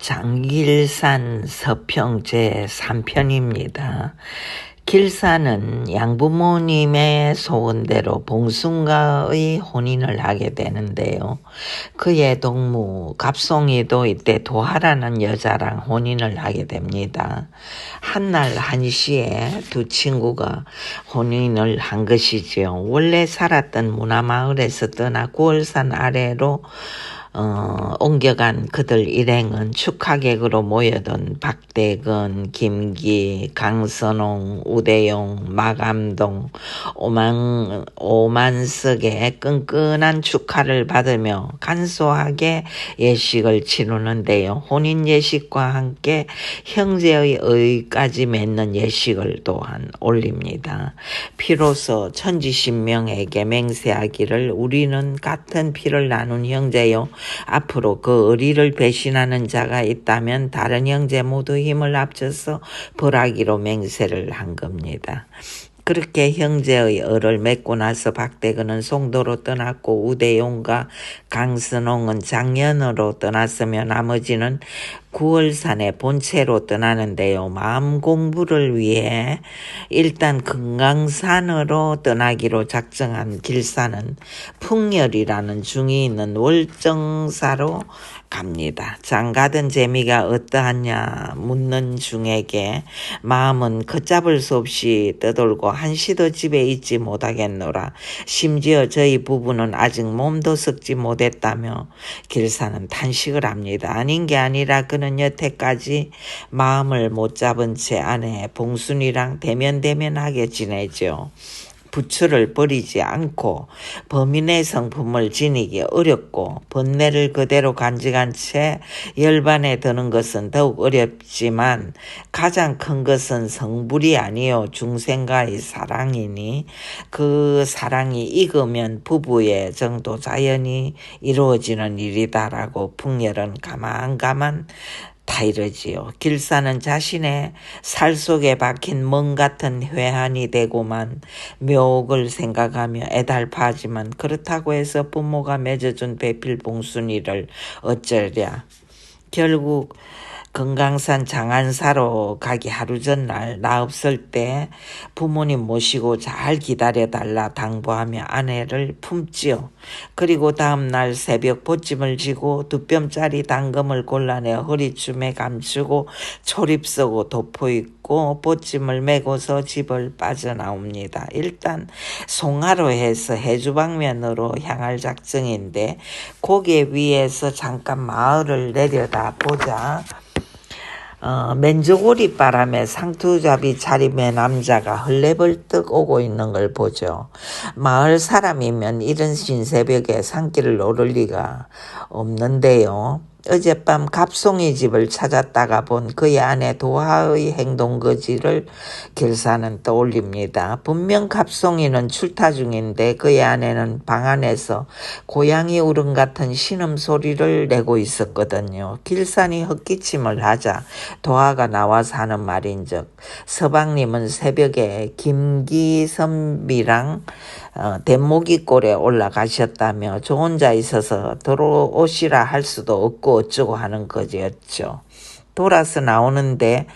장길산 서평 제3편입니다. 길산은 양부모님의 소원대로 봉순과의 혼인을 하게 되는데요. 그의 동무 갑송이도 이때 도하라는 여자랑 혼인을 하게 됩니다. 한날 한시에 두 친구가 혼인을 한 것이지요. 원래 살았던 문화마을에서 떠나 구월산 아래로 옮겨간 그들 일행은 축하객으로 모여든 박대건, 김기, 강선홍, 우대용, 마감동, 오만석의 끈끈한 축하를 받으며 간소하게 예식을 치르는데요. 혼인 예식과 함께 형제의 의까지 맺는 예식을 또한 올립니다. 피로써 천지신명에게 맹세하기를 우리는 같은 피를 나눈 형제요. 앞으로 그 의리를 배신하는 자가 있다면 다른 형제 모두 힘을 합쳐서 벌하기로 맹세를 한 겁니다. 그렇게 형제의 의를 맺고 나서 박대근은 송도로 떠났고 우대용과 강선홍은 장년으로 떠났으며 나머지는 구월산의 본체로 떠나는데요. 마음 공부를 위해 일단 금강산으로 떠나기로 작정한 길산은 풍열이라는 중이 있는 월정사로 갑니다. 장가든 재미가 어떠하냐 묻는 중에게 마음은 걷잡을 수 없이 떠돌고 한시도 집에 있지 못하겠노라. 심지어 저희 부부는 아직 몸도 썩지 못했다며 길산은 탄식을 합니다. 아닌 게 아니라 그는 여태까지 마음을 못 잡은 채 아내 봉순이랑 대면대면하게 지내죠. 부추를 버리지 않고 범인의 성품을 지니기 어렵고 번뇌를 그대로 간직한 채 열반에 드는 것은 더욱 어렵지만 가장 큰 것은 성불이 아니요 중생과의 사랑이니 그 사랑이 익으면 부부의 정도 자연히 이루어지는 일이다라고 풍열은 가만가만 다 이러지요. 길산은 자신의 살 속에 박힌 멍 같은 회한이 되고만 묘옥을 생각하며 애달파하지만 그렇다고 해서 부모가 맺어준 배필 봉순이를 어쩌랴. 결국 금강산 장안사로 가기 하루 전날 나 없을 때 부모님 모시고 잘 기다려달라 당부하며 아내를 품지요. 그리고 다음날 새벽 보찜을 지고 2뼘짜리 당금을 골라내 허리춤에 감추고 초립 쓰고 덮어 입고 보찜을 메고서 집을 빠져나옵니다. 일단 송하로 해서 해주방면으로 향할 작정인데 고개 위에서 잠깐 마을을 내려다보자 맨저고리 바람에 상투잡이 차림의 남자가 헐레벌떡 오고 있는 걸 보죠. 마을 사람이면 이런 신새벽에 산길을 오를 리가 없는데요. 어젯밤 갑송이 집을 찾았다가 본 그의 아내 도하의 행동거지를 길산은 떠올립니다. 분명 갑송이는 출타 중인데 그의 아내는 방 안에서 고양이 울음 같은 신음소리를 내고 있었거든요. 길산이 헛기침을 하자 도하가 나와서 하는 말인즉 서방님은 새벽에 김기선비랑 대모기골에 올라가셨다며 저 혼자 있어서 들어오시라 할 수도 없고 어쩌고 하는 거지였죠. 돌아서 나오는데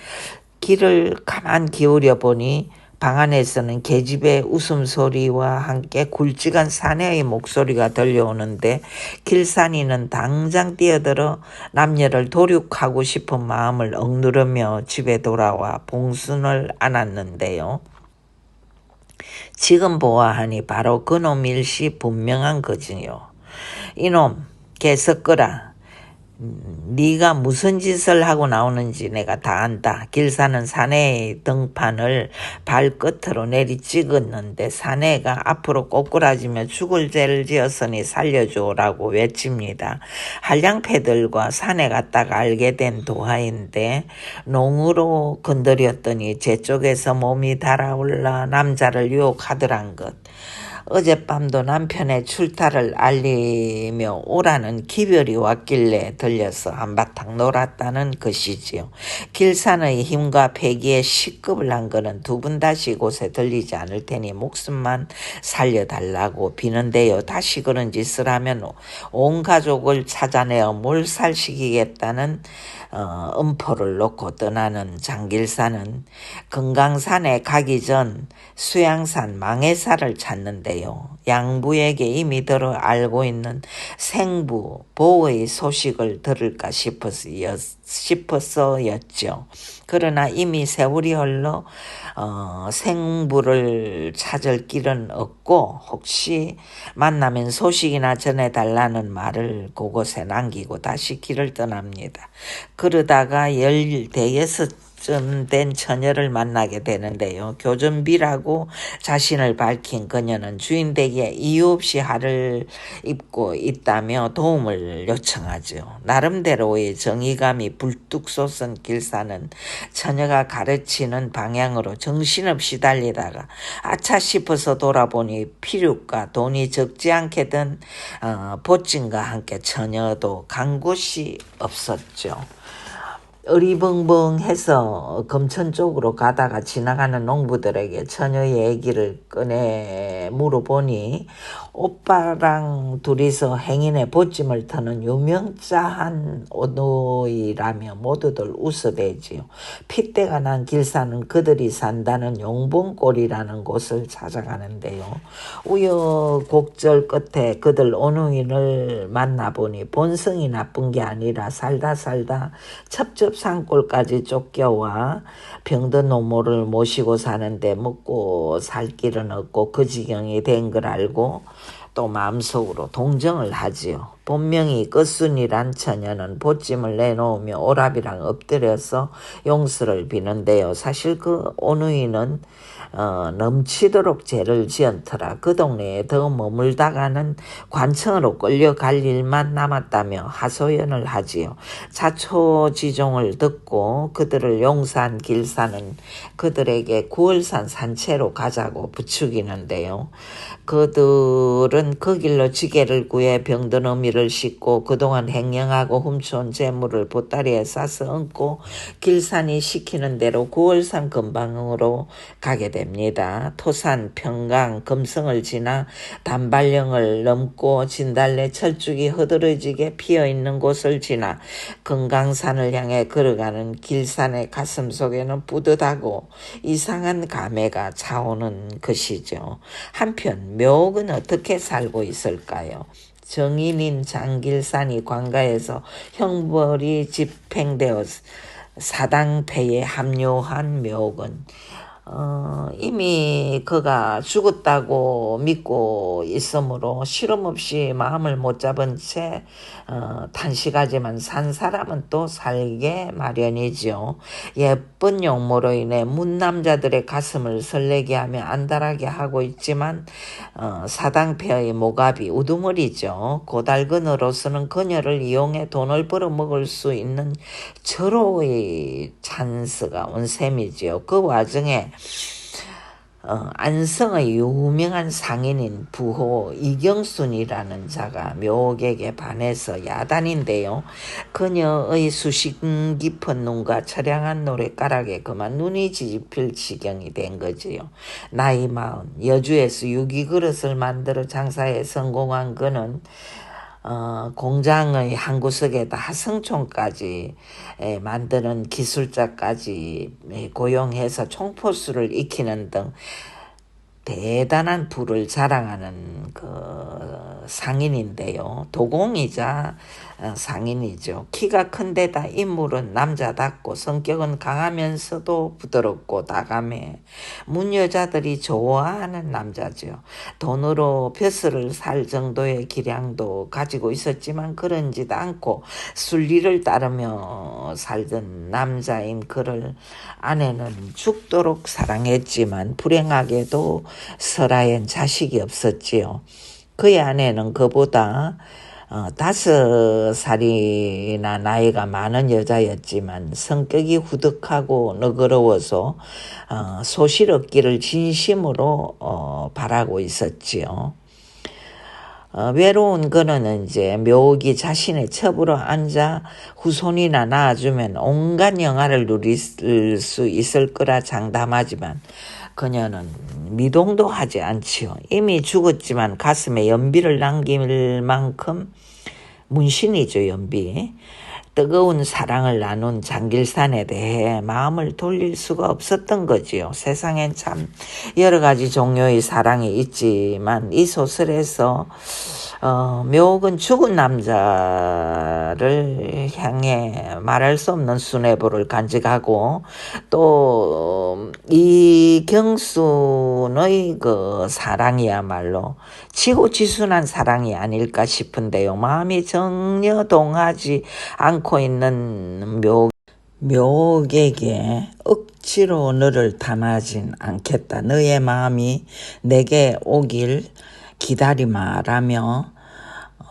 귀를 가만 기울여 보니 방 안에서는 계집의 웃음소리와 함께 굵직한 사내의 목소리가 들려오는데 길산이는 당장 뛰어들어 남녀를 도륙하고 싶은 마음을 억누르며 집에 돌아와 봉순을 안았는데요. 지금 보아하니 바로 그놈 일시 분명한 거지요. 이놈 개석거라. 네가 무슨 짓을 하고 나오는지 내가 다 안다. 길산은 사내의 등판을 발끝으로 내리 찍었는데 사내가 앞으로 꼬꾸라지며 죽을 죄를 지었으니 살려줘라고 외칩니다. 한량패들과 산에 갔다가 알게 된 도하인데 농으로 건드렸더니 제 쪽에서 몸이 달아올라 남자를 유혹하더란 것. 어젯밤도 남편의 출타를 알리며 오라는 기별이 왔길래 들려서 한바탕 놀았다는 것이지요. 길산의 힘과 패기에 식급을 한 거는 두 분 다시 곳에 들리지 않을 테니 목숨만 살려달라고 비는데요. 다시 그런 짓을 하면 온 가족을 찾아내어 몰살시키겠다는 음포를 놓고 떠나는 장길사는 금강산에 가기 전 수양산 망해사를 찾는데요. 양부에게 이미 들어 알고 있는 생부 보의 소식을 들을까 싶어서였죠. 그러나 이미 세월이 흘러 생부를 찾을 길은 없고 혹시 만나면 소식이나 전해달라는 말을 그곳에 남기고 다시 길을 떠납니다. 그러다가 15쯤 된 처녀를 만나게 되는데요. 교전비라고 자신을 밝힌 그녀는 주인 댁에 이유 없이 화를 입고 있다며 도움을 요청하죠. 나름대로의 정의감이 불뚝 솟은 길사는 처녀가 가르치는 방향으로 정신없이 달리다가 아차 싶어서 돌아보니 피륙과 돈이 적지 않게 든 보증과 함께 처녀도 간 곳이 없었죠. 어리벙벙해서 금천 쪽으로 가다가 지나가는 농부들에게 처녀의 얘기를 꺼내 물어보니 오빠랑 둘이서 행인의 보찜을 터는 유명자한 오노이라며 모두들 웃어대지요. 핏대가 난 길사는 그들이 산다는 용봉골이라는 곳을 찾아가는데요. 우여곡절 끝에 그들 오노인을 만나보니 본성이 나쁜 게 아니라 살다 첩첩산골까지 쫓겨와 병든 노모를 모시고 사는데 먹고 살 길은 없고 그 지경이 된 걸 알고 또 마음속으로 동정을 하지요. 본명이 끝순이란 처녀는 보찜을 내놓으며 오랍이랑 엎드려서 용서를 비는데요. 사실 그 오누이는 넘치도록 죄를 지었더라. 그 동네에 더 머물다가는 관청으로 끌려갈 일만 남았다며 하소연을 하지요. 자초지종을 듣고 그들을 용서한 길사는 그들에게 구월산 산채로 가자고 부추기는데요. 그들은 그 길로 지게를 구해 병든 어미를 싣고 그동안 횡령하고 훔쳐온 재물을 보따리에 싸서 얹고 길산이 시키는 대로 구월산 근방으로 가게 됩니다. 토산, 평강, 금성을 지나 단발령을 넘고 진달래 철쭉이 허드러지게 피어있는 곳을 지나 금강산을 향해 걸어가는 길산의 가슴 속에는 뿌듯하고 이상한 감회가 차오는 것이죠. 한편 묘옥은 어떻게 살고 있을까요? 정인인 장길산이 관가에서 형벌이 집행되어 사당패에 합류한 묘옥은 이미 그가 죽었다고 믿고 있으므로 실험없이 마음을 못 잡은 채 탄식하지만 산 사람은 또 살게 마련이지요. 예쁜 용모로 인해 문남자들의 가슴을 설레게 하며 안달하게 하고 있지만 사당패의 모갑이 우두머리죠. 고달근으로서는 그녀를 이용해 돈을 벌어먹을 수 있는 절호의 찬스가 온 셈이지요. 그 와중에 안성의 유명한 상인인 부호 이경순이라는 자가 묘옥에게 반해서 야단인데요. 그녀의 수심 깊은 눈과 처량한 노랫가락에 그만 눈이 뒤집힐 지경이 된 거지요. 나이 40, 여주에서 유기그릇을 만들어 장사에 성공한 그는 공장의 한 구석에다 하성총까지 만드는 기술자까지 고용해서 총포수를 익히는 등 대단한 부를 자랑하는 그 상인인데요. 도공이자 상인이죠. 키가 큰 데다 인물은 남자답고 성격은 강하면서도 부드럽고 다감해 문여자들이 좋아하는 남자죠. 돈으로 벼슬을 살 정도의 기량도 가지고 있었지만 그런 짓 않고 순리를 따르며 살던 남자인 그를 아내는 죽도록 사랑했지만 불행하게도 설아엔 자식이 없었지요. 그의 아내는 그보다 5살이나 나이가 많은 여자였지만 성격이 후덕하고 너그러워서 소실 얻기를 진심으로 바라고 있었지요. 외로운 그는 이제 묘옥이 자신의 첩으로 앉아 후손이나 낳아주면 온갖 영화를 누릴 수 있을 거라 장담하지만 그녀는 미동도 하지 않지요. 이미 죽었지만 가슴에 연비를 남길 만큼 문신이죠. 연비. 뜨거운 사랑을 나눈 장길산에 대해 마음을 돌릴 수가 없었던 거지요. 세상엔 참 여러 가지 종류의 사랑이 있지만 이 소설에서 묘옥은 죽은 남자를 향해 말할 수 없는 수뇌부를 간직하고 또 이경순의 그 사랑이야말로 치고지순한 사랑이 아닐까 싶은데요. 마음이 전혀 동하지 않고 있는 묘옥에게 억지로 너를 담아진 않겠다. 너의 마음이 내게 오길 기다리마라며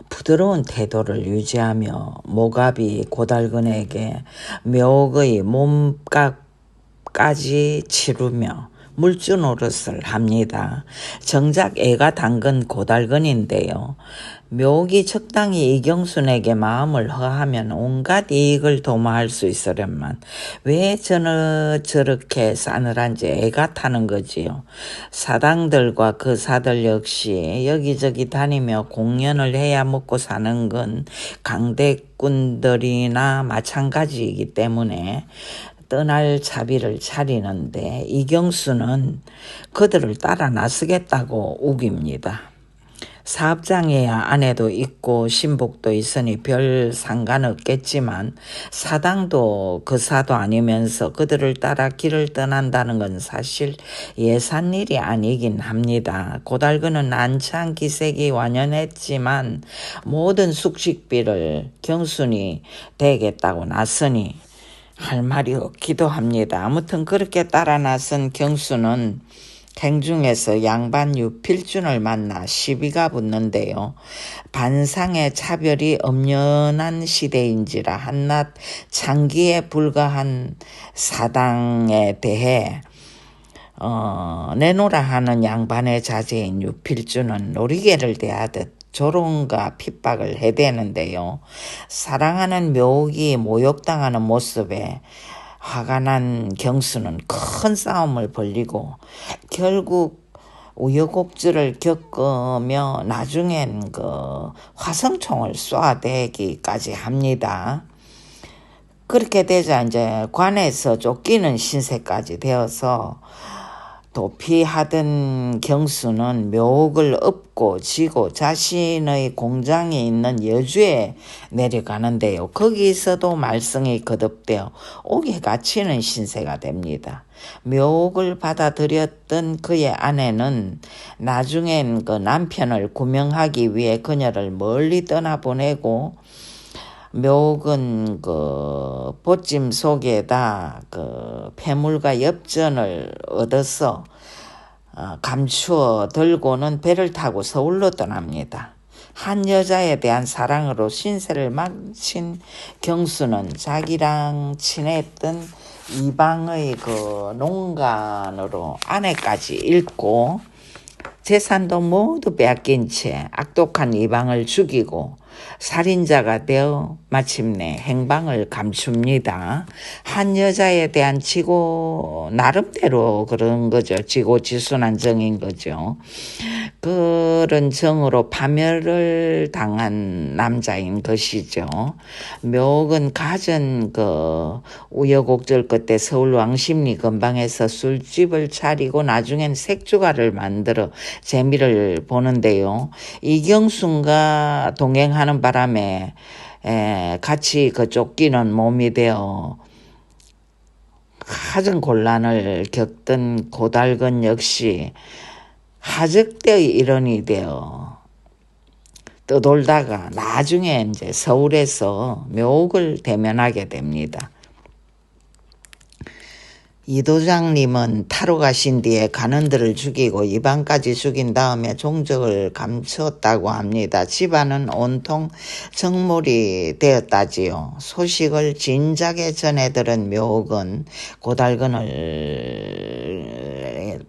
부드러운 태도를 유지하며 모가비 고달근에게 묘옥의 몸값까지 치르며 물주 노릇을 합니다. 정작 애가 당근 고달근인데요. 묘옥이 적당히 이경순에게 마음을 허하면 온갖 이익을 도모할 수 있으련만 왜 저렇게 싸늘한지 애가 타는 거지요. 사당들과 그 사들 역시 여기저기 다니며 공연을 해야 먹고 사는 건 강대꾼들이나 마찬가지이기 때문에 떠날 차비를 차리는데 이경수는 그들을 따라 나서겠다고 우깁니다. 사업장에야 아내도 있고 신복도 있으니 별 상관없겠지만 사당도 그사도 아니면서 그들을 따라 길을 떠난다는 건 사실 예산일이 아니긴 합니다. 고달근은 안창 기색이 완연했지만 모든 숙식비를 경순이 대겠다고 나서니 할 말이 없기도 합니다. 아무튼 그렇게 따라 나선 경수는 행중에서 양반 유필준을 만나 시비가 붙는데요. 반상의 차별이 엄연한 시대인지라 한낱 창기에 불과한 사당에 대해 내노라 하는 양반의 자제인 유필준은 놀이개를 대하듯 조롱과 핍박을 해대는데요. 사랑하는 묘옥이 모욕당하는 모습에 화가 난 경수는 큰 싸움을 벌이고 결국 우여곡절을 겪으며 나중엔 그 화성총을 쏘아대기까지 합니다. 그렇게 되자 이제 관에서 쫓기는 신세까지 되어서 도피하던 경수는 묘옥을 업고 지고 자신의 공장이 있는 여주에 내려가는데요. 거기서도 말썽이 거듭되어 옥에 갇히는 신세가 됩니다. 묘옥을 받아들였던 그의 아내는 나중엔 그 남편을 구명하기 위해 그녀를 멀리 떠나보내고 묘옥은 그 보찜 속에다 그 폐물과 엽전을 얻어서 감추어 들고는 배를 타고 서울로 떠납니다. 한 여자에 대한 사랑으로 신세를 망친 경수는 자기랑 친했던 이방의 그 농간으로 아내까지 잃고 재산도 모두 빼앗긴 채 악독한 이방을 죽이고 살인자가 되어 마침내 행방을 감춥니다. 한 여자에 대한 나름대로 그런 거죠. 지고지순한 정인 거죠. 그런 정으로 파멸을 당한 남자인 것이죠. 묘옥은 갖은 그 우여곡절 끝에 서울 왕십리 근방에서 술집을 차리고 나중엔 색주가를 만들어 재미를 보는데요. 이경순과 동행하는 바람에 같이 그 쫓기는 몸이 되어 가진 곤란을 겪던 고달근 역시 하적대의 일원이 되어 떠돌다가 나중에 이제 서울에서 묘옥을 대면하게 됩니다. 이 도장님은 타로 가신 뒤에 간원들을 죽이고 이방까지 죽인 다음에 종적을 감추었다고 합니다. 집안은 온통 정몰이 되었다지요. 소식을 진작에 전해 들은 묘옥은 고달근을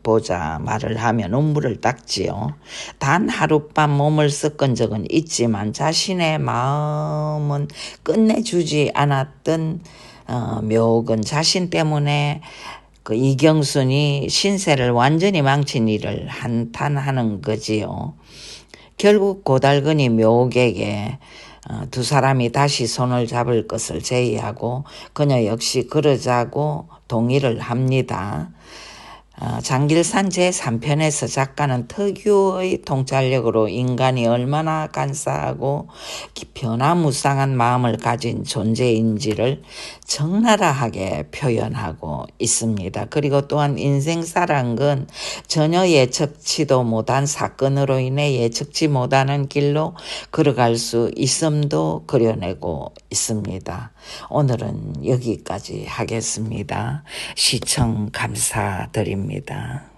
보자 말을 하며 눈물을 닦지요. 단 하룻밤 몸을 섞은 적은 있지만 자신의 마음은 끝내주지 않았던 묘옥은 자신 때문에 그 이경순이 신세를 완전히 망친 일을 한탄하는 거지요. 결국 고달근이 묘옥에게 두 사람이 다시 손을 잡을 것을 제의하고 그녀 역시 그러자고 동의를 합니다. 장길산 제3편에서 작가는 특유의 통찰력으로 인간이 얼마나 간사하고 변화무쌍한 마음을 가진 존재인지를 적나라하게 표현하고 있습니다. 그리고 또한 인생사란 건 전혀 예측치도 못한 사건으로 인해 예측치 못하는 길로 걸어갈 수 있음도 그려내고 있습니다. 오늘은 여기까지 하겠습니다. 시청 감사드립니다.